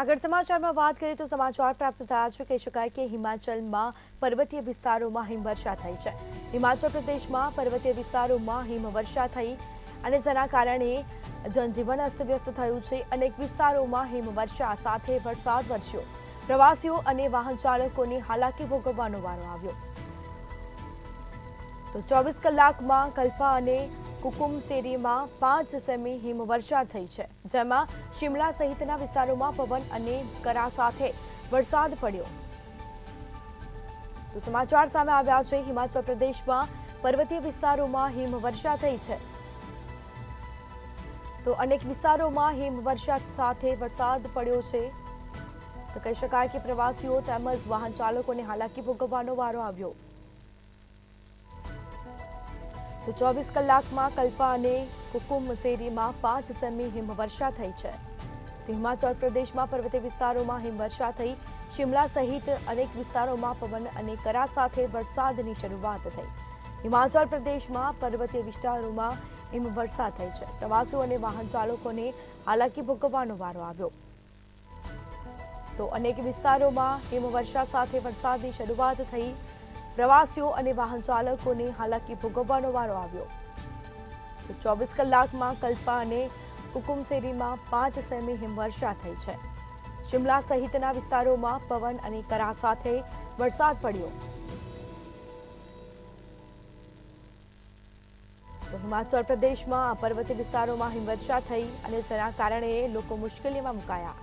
આગળ સમાચારમાં વાત કરીએ તો સમાચાર પ્રાપ્ત થયા છે કહી શકાય કે હિમાચલમાં પર્વતીય વિસ્તારોમાં હિમવર્ષા થઈ છે। હિમાચલ પ્રદેશમાં પર્વતીય વિસ્તારોમાં હિમવર્ષા થઈ અને જેના કારણે જનજીવન અસ્તવ્યસ્ત થયું છે। અનેક વિસ્તારોમાં હિમવર્ષા સાથે વરસાદ વરસ્યો। પ્રવાસીઓ અને વાહન ચાલકોને હાલાકી ભોગવવાનો વારો આવ્યો। તો 24 કલાકમાં કલ્પા અને કુકુમસેરીમાં 5 સેમી હિમવર્ષા થઈ છે, જેમાં શિમલા સહિતના વિસ્તારોમાં પવન અને કરા સાથે વરસાદ પડ્યો। તો સમાચાર સામે આવ્યા છે હિમાચલ પ્રદેશમાં પર્વતીય વિસ્તારોમાં હિમવર્ષા થઈ છે। તો અનેક વિસ્તારોમાં હિમવર્ષા સાથે વરસાદ પડ્યો છે। તો કહી શકાય કે પ્રવાસીઓ તેમજ વાહન ચાલકોને હાલાકી ભોગવવાનો વારો આવ્યો। તો 24 કલાકમાં કલ્પા અને કુકુમસેરીમાં 5 સેમી હિમવર્ષા થઈ છે। હિમાચલ પ્રદેશમાં પર્વતીય વિસ્તારોમાં હિમવર્ષા થઈ। શિમલા સહિત અનેક વિસ્તારોમાં પવન અને કરા સાથે વરસાદની શરૂઆત થઈ। હિમાચલ પ્રદેશમાં પર્વતીય વિસ્તારોમાં હિમવર્ષા થઈ છે। પ્રવાસીઓ અને વાહન ચાલકોને હાલાકી ભોગવવાનો વારો આવ્યો। તો અનેક વિસ્તારોમાં હિમવર્ષા સાથે વરસાદની શરૂઆત થઈ। પ્રવાસીઓ અને વાહન ચાલકોને હાલાકી ભોગવવાનો વારો આવ્યો। તો 24 કલાકમાં કલ્પા અને કુકુમસેરીમાં 5 સેમી હિમવર્ષા થઈ છે। શિમલા સહિતના વિસ્તારોમાં પવન અને કરા સાથે વરસાદ પડ્યો। તો હિમાચલ પ્રદેશમાં પર્વતીય વિસ્તારોમાં હિમવર્ષા થઈ અને જેના કારણે લોકો મુશ્કેલીમાં મુકાયા।